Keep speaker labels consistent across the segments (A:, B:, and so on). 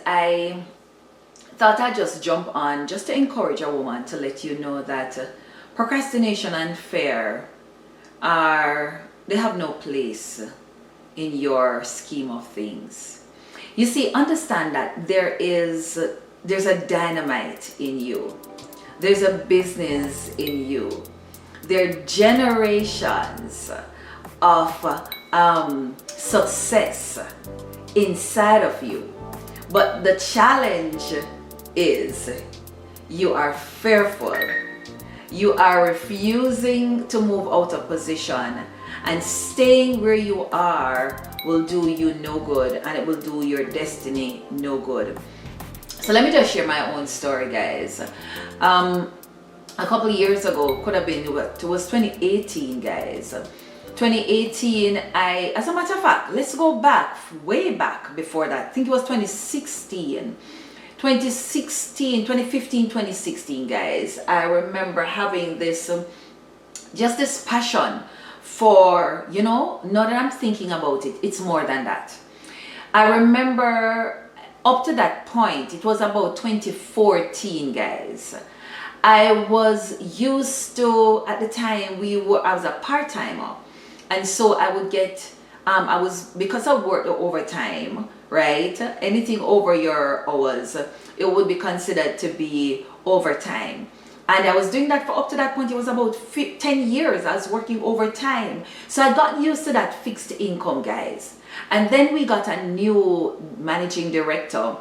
A: I thought I'd just jump on just to encourage a woman to let you know that procrastination and fear they have no place in your scheme of things. You see, understand that there's a dynamite in you. There's a business in you. There are generations of success inside of you. But the challenge is you are fearful. You are refusing to move out of position, and staying where you are will do you no good, and it will do your destiny no good. So let me just share my own story, guys. A couple of years ago, could have been, it was 2018, guys. 2018, as a matter of fact, let's go back, way back before that. I think it was 2015, 2016, guys. I remember having this, just this passion for, now that I'm thinking about it, it's more than that. I remember up to that point, it was about 2014, guys. I was used to, at the time, I was a part-timer. And so I would get, because I worked overtime, right? Anything over your hours, it would be considered to be overtime. And I was doing that for up to that point, it was about 10 years I was working overtime. So I got used to that fixed income, guys. And then we got a new managing director.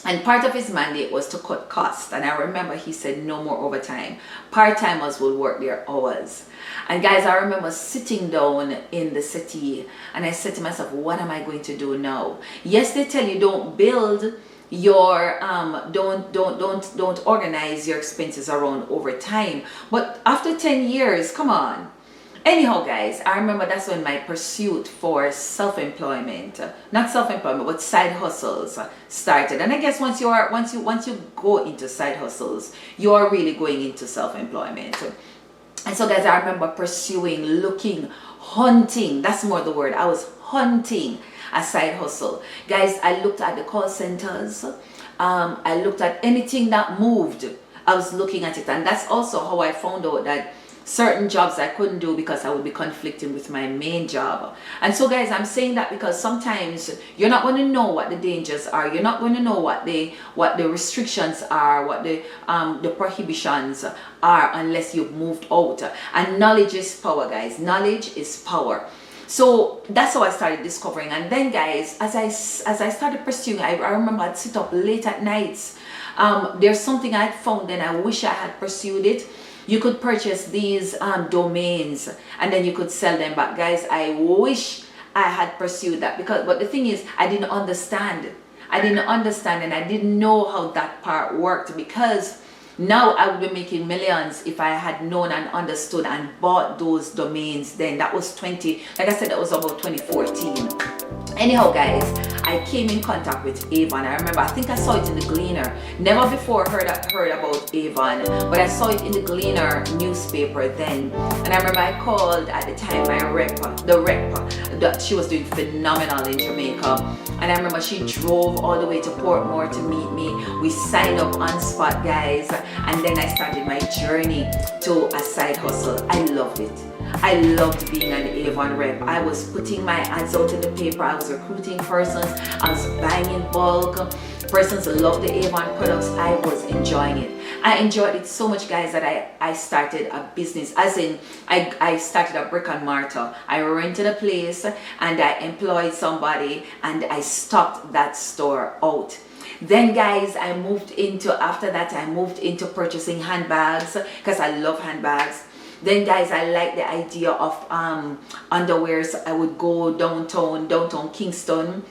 A: And part of his mandate was to cut costs. And I remember he said no more overtime. Part-timers will work their hours. And guys, I remember sitting down in the city and I said to myself, what am I going to do now? Yes, they tell you don't build your, don't organize your expenses around overtime. But after 10 years, come on. Anyhow, guys, I remember that's when my pursuit for self-employment, not self-employment, but side hustles started. And I guess once you go into side hustles, you are really going into self-employment. And so, guys, I remember pursuing, looking, hunting. That's more the word. I was hunting a side hustle. Guys, I looked at the call centers. I looked at anything that moved. I was looking at it. And that's also how I found out that certain jobs I couldn't do because I would be conflicting with my main job. And so, guys, I'm saying that because sometimes you're not going to know what the dangers are. You're not going to know what the restrictions are, what the prohibitions are, unless you've moved out. And knowledge is power, guys. Knowledge is power. So that's how I started discovering. And then, guys, as I started pursuing, I remember I'd sit up late at nights. There's something I'd found and I wish I had pursued it. You could purchase these domains and then you could sell them back. Guys, I wish I had pursued that, but the thing is, I didn't understand and I didn't know how that part worked, because now I would be making millions if I had known and understood and bought those domains then. That was like I said, that was about 2014. Anyhow, guys, I came in contact with Avon. I remember, I think I saw it in the Gleaner. Never before heard about Avon, but I saw it in the Gleaner newspaper then. And I remember I called at the time my rep. She was doing phenomenal in Jamaica. And I remember she drove all the way to Portmore to meet me. We signed up on spot, guys. And then I started my journey to a side hustle. I loved it. I loved being an Avon rep. I was putting my ads out in the paper. I was recruiting persons. I was buying in bulk. Persons loved the Avon products. I was enjoying it. I enjoyed it so much, guys, that I started a business. As in, I started a brick and mortar. I rented a place and I employed somebody and I stocked that store out. Then, guys, after that I moved into purchasing handbags, because I love handbags. Then, guys, I like the idea of underwears. I would go downtown Kingston,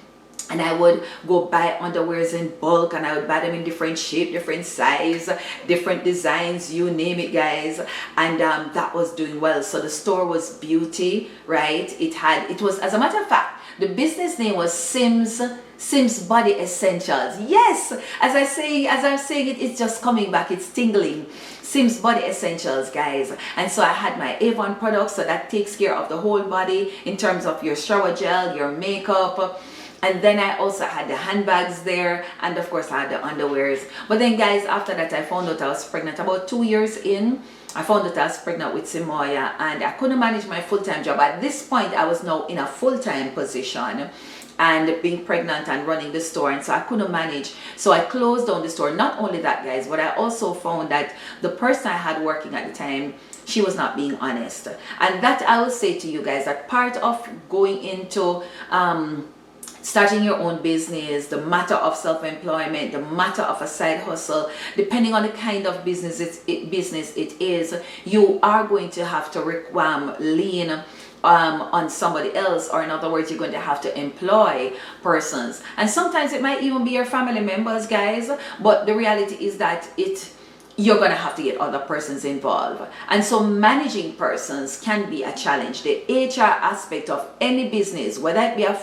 A: and I would go buy underwears in bulk, and I would buy them in different shape, different size, different designs, you name it, guys. And that was doing well. So the store was beauty, right? It was, as a matter of fact, the business name was Sim's Body Essentials. Yes, as I'm saying it, it's just coming back. It's tingling. Sim's Body Essentials, guys. And so I had my Avon products, so that takes care of the whole body in terms of your shower gel, your makeup, And then I also had the handbags there, and of course I had the underwears. But then guys, after that I found out I was pregnant. About 2 years in, I found out I was pregnant with Simoya, and I couldn't manage my full-time job. At this point I was now in a full-time position and being pregnant and running the store, and so I couldn't manage, so I closed down the store. Not only that guys, but I also found that the person I had working at the time, she was not being honest. And that I will say to you guys, that part of going into starting your own business, the matter of self-employment, the matter of a side hustle, depending on the kind of business it is, you are going to have to lean on somebody else, or in other words, you're going to have to employ persons, and sometimes it might even be your family members, guys. But the reality is that you're going to have to get other persons involved, and so managing persons can be a challenge. The HR aspect of any business, whether it be a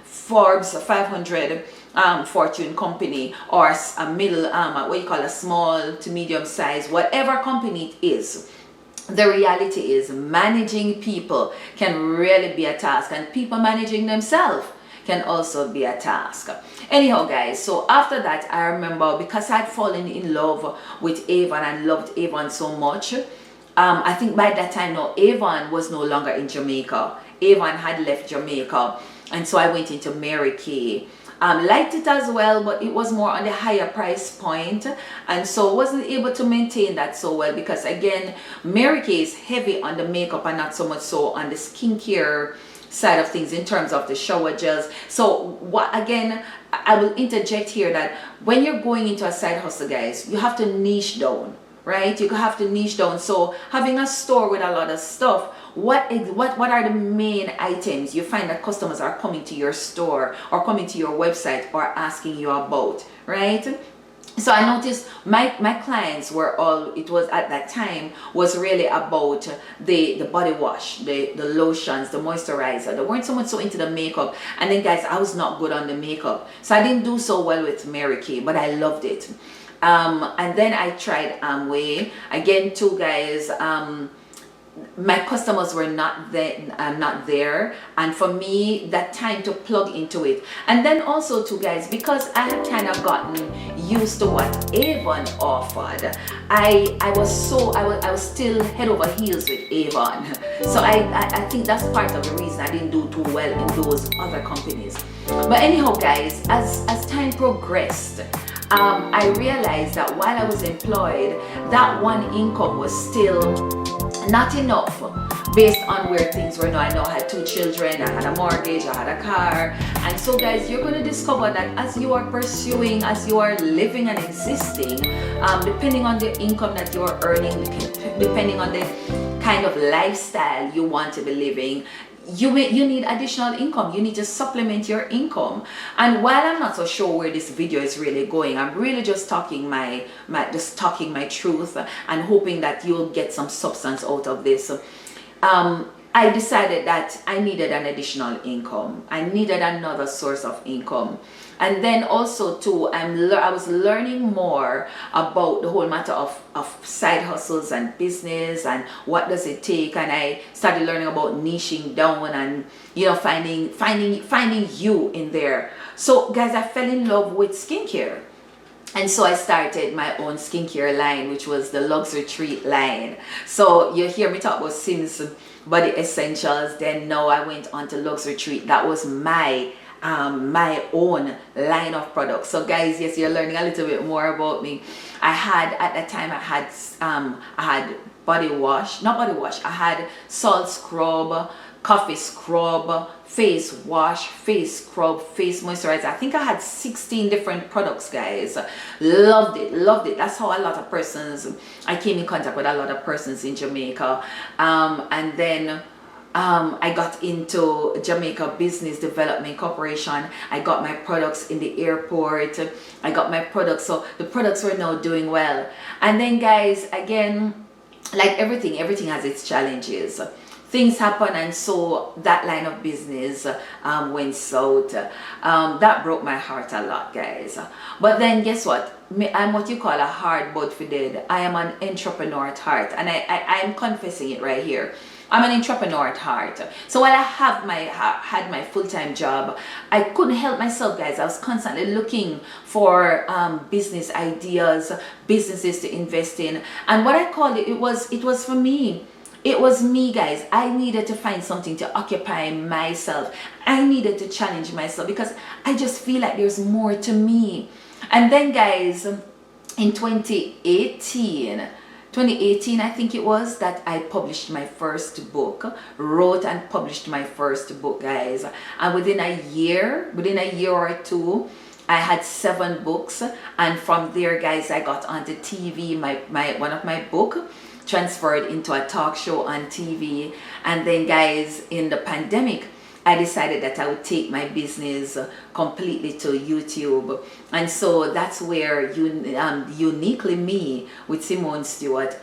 A: Forbes 500 fortune company, or a middle what you call a small to medium size, whatever company it is, the reality is managing people can really be a task, and people managing themselves can also be a task. Anyhow guys, so after that I remember, because I'd fallen in love with Avon and loved Avon so much, I think by that time now Avon was no longer in Jamaica. Avon had left Jamaica, and so I went into Mary Kay. Liked it as well, but it was more on the higher price point, and so wasn't able to maintain that so well, because again, Mary Kay is heavy on the makeup and not so much so on the skincare side of things in terms of the shower gels. So what, again, I will interject here that when you're going into a side hustle guys, you have to niche down, right? You have to niche down. So having a store with a lot of stuff, what are the main items you find that customers are coming to your store or coming to your website or asking you about, right? So I noticed my clients were all, it was at that time, was really about the body wash, the lotions, the moisturizer. They weren't so much so into the makeup. And then guys, I was not good on the makeup, so I didn't do so well with Mary Kay, but I loved it. And then I tried Amway again too guys. My customers were not there, and for me that time to plug into it. And then also too guys, because I had kind of gotten used to what Avon offered, I was still head over heels with Avon. So I think that's part of the reason I didn't do too well in those other companies. But anyhow guys, as time progressed, I realized that while I was employed, that one income was still not enough based on where things were now. I know I had 2 children, I had a mortgage, I had a car. And so guys, you're going to discover that as you are pursuing, as you are living and existing, depending on the income that you're earning, depending on the kind of lifestyle you want to be living, you need additional income. You need to supplement your income. And while I'm not so sure where this video is really going, I'm really just talking my truth and hoping that you'll get some substance out of this. I decided that I needed an additional income. I needed another source of income. And then also too, I was learning more about the whole matter of side hustles and business and what does it take. And I started learning about niching down and, you know, finding you in there. So guys, I fell in love with skincare. And so I started my own skincare line, which was the Luxury Treat line. So you hear me talk about Sims Body Essentials, then now I went on to Luxury Treat. That was my own line of products. So guys, yes, you're learning a little bit more about me. At that time I had body wash, not body wash, I had salt scrub, coffee scrub, face wash, face scrub, face moisturizer. I think I had 16 different products, guys. Loved it. That's how a lot of persons, I came in contact with a lot of persons in Jamaica. And then I got into Jamaica Business Development Corporation. I got my products in the airport. I got my products, so the products were now doing well. And then guys, again, like everything has its challenges. Things happen, and so that line of business went south. That broke my heart a lot, guys. But then guess what? I'm what you call a hard but for dead. I am an entrepreneur at heart, and I'm confessing it right here. I'm an entrepreneur at heart. So while I had my full-time job, I couldn't help myself, guys. I was constantly looking for business ideas, businesses to invest in. And what I called it, it was for me. It was me, guys. I needed to find something to occupy myself. I needed to challenge myself because I just feel like there's more to me. And then, guys, in 2018 I think it was, that I published my first book, wrote and published my first book, guys. And within a year or two, I had 7 books. And from there, guys, I got onto TV. One of my book transferred into a talk show on TV. And then, guys, in the pandemic, I decided that I would take my business completely to YouTube. And so that's where Uniquely Me with Simone Stewart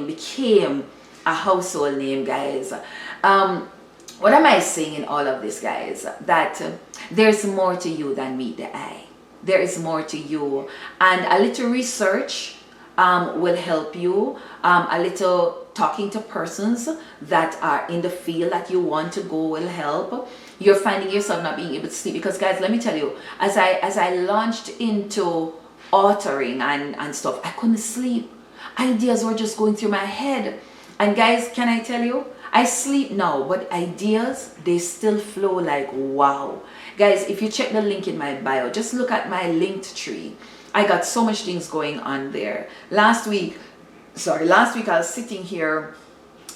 A: became a household name, guys. What am I saying in all of this, guys? That there's more to you than meet the eye. There is more to you. And a little research will help you. A little talking to persons that are in the field that you want to go will help. You're finding yourself not being able to sleep because, guys, let me tell you, as I launched into authoring and stuff, I couldn't sleep. Ideas were just going through my head. And guys, can I tell you, I sleep now, but ideas, they still flow like wow. Guys, if you check the link in my bio, just look at my linked tree. I got so much things going on there. Last week I was sitting here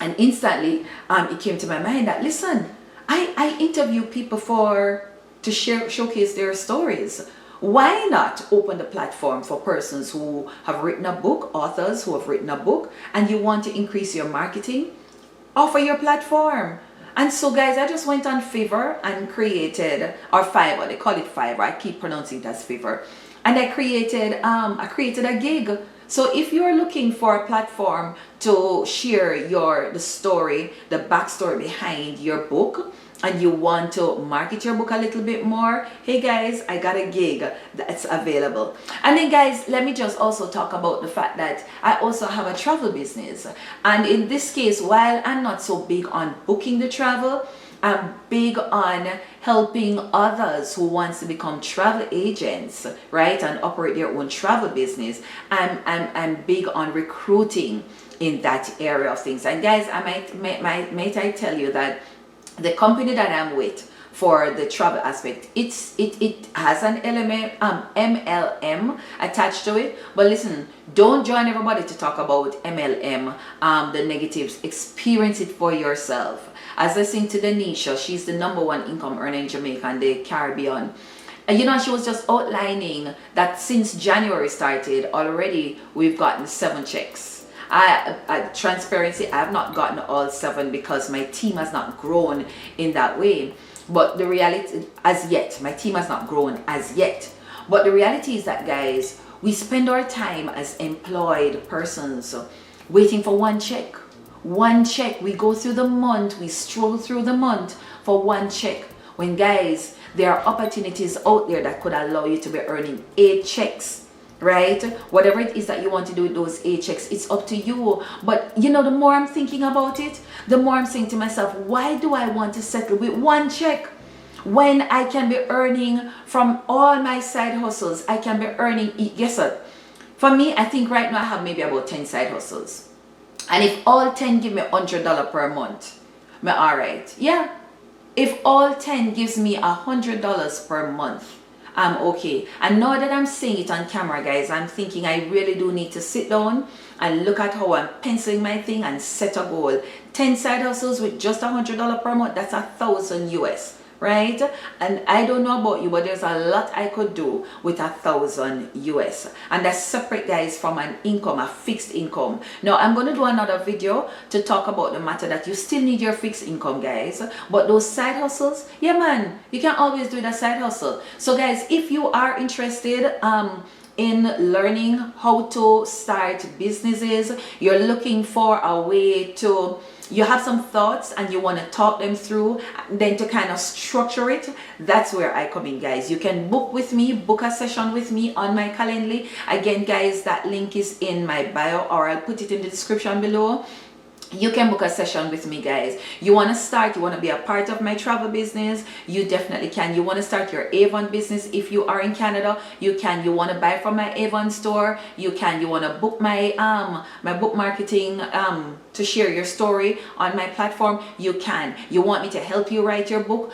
A: and instantly it came to my mind that, listen, I interview people to showcase their stories. Why not open the platform for persons who have written a book, authors who have written a book, and you want to increase your marketing? Offer your platform. And so, guys, I just went on Fiverr and created, or Fiverr, they call it Fiverr, I keep pronouncing it as Fiverr. And I created a gig. So if you're looking for a platform to share the story, the backstory behind your book, and you want to market your book a little bit more, hey guys, I got a gig that's available. And then, guys, let me just also talk about the fact that I also have a travel business. And in this case, while I'm not so big on booking the travel, I'm big on helping others who wants to become travel agents, right, and operate their own travel business. I'm big on recruiting in that area of things. And guys, I might tell you that the company that I'm with for the travel aspect, it has an element MLM attached to it. But listen, don't join everybody to talk about MLM, the negatives. Experience it for yourself. As I sing to Denisha, she's the #1 income earner in Jamaica and the Caribbean. And you know, she was just outlining that since January started, already we've gotten 7 checks. Transparency, I have not gotten all 7 because my team has not grown in that way. But the reality, as yet, my team has not grown as yet. But the reality is that, guys, we spend our time as employed persons waiting for 1 check. 1 check. We go through the month, we stroll through the month for 1 check. When, guys, there are opportunities out there that could allow you to be earning 8 checks. Right? Whatever it is that you want to do with those 8 checks, it's up to you. But you know, the more I'm thinking about it, the more I'm saying to myself, why do I want to settle with 1 check when I can be earning from all my side hustles? I can be earning, guess what? For me, I think right now I have maybe about 10 side hustles. And if all 10 give me $100 per month, I'm all right. Yeah. If all 10 gives me $100 per month, I'm okay. And now that I'm saying it on camera, guys, I'm thinking I really do need to sit down and look at how I'm penciling my thing and set a goal. 10 side hustles with just $100 per month, that's $1,000 US, right? And I don't know about you, but there's a lot I could do with $1,000 US. And that's separate, guys, from an income, a fixed income. Now, I'm going to do another video to talk about the matter that you still need your fixed income, guys. But those side hustles, yeah, man, you can always do that side hustle. So, guys, if you are interested, in learning how to start businesses, you're looking for a way to, you have some thoughts and you want to talk them through, then to kind of structure it, that's where I come in, guys. You can book with me, book a session with me on my Calendly. Again, guys, that link is in my bio, or I'll put it in the description below. you can book a session with me, guys. You want to start, you want to be a part of my travel business, you definitely can. You want to start your Avon business if you are in Canada, you can. You want to buy from my Avon store, you can. You want to book my my book marketing to share your story on my platform, you can. You want me to help you write your book,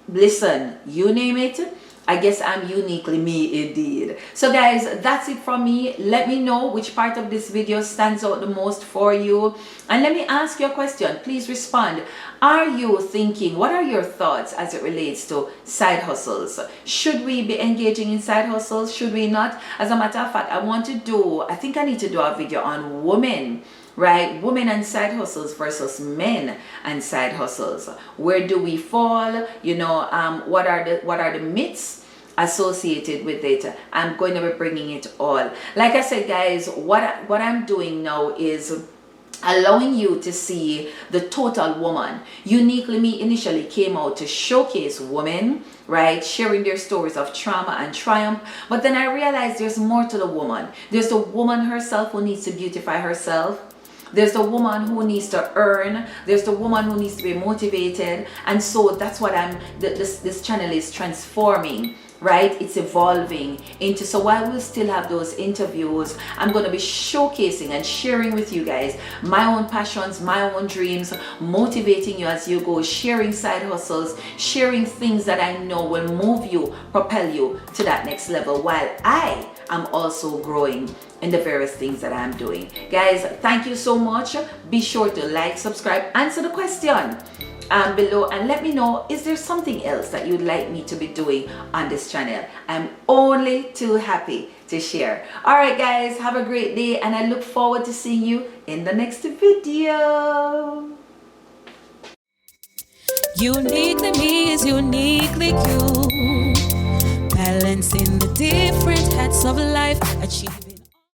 A: listen, you name it, I guess I'm uniquely me indeed. So guys, that's it from me. Let me know which part of this video stands out the most for you. And let me ask you a question. Please respond. Are you thinking, what are your thoughts as it relates to side hustles? Should we be engaging in side hustles? Should we not? As a matter of fact, I think I need to do a video on women, right? Women and side hustles versus men and side hustles. Where do we fall? You know, what are the myths associated with it? I'm going to be bringing it all. Like I said, guys, what I'm doing now is allowing you to see the total woman. Uniquely Me initially came out to showcase women, right, sharing their stories of trauma and triumph, but then I realized there's more to the woman. There's the woman herself who needs to beautify herself. There's the woman who needs to earn. There's the woman who needs to be motivated. And so that's what this channel is transforming, right? It's evolving into. So while we still have those interviews, I'm going to be showcasing and sharing with you guys my own passions, my own dreams, motivating you as you go, sharing side hustles, sharing things that I know will move you, propel you to that next level, while I am also growing in the various things that I'm doing. Guys, thank you so much. Be sure to like, subscribe, answer the question below, and let me know, is there something else that you'd like me to be doing on this channel? I'm only too happy to share. All right, guys, have a great day, and I look forward to seeing you in the next video.
B: Uniquely Me is uniquely you, balancing the different hats of life, achieving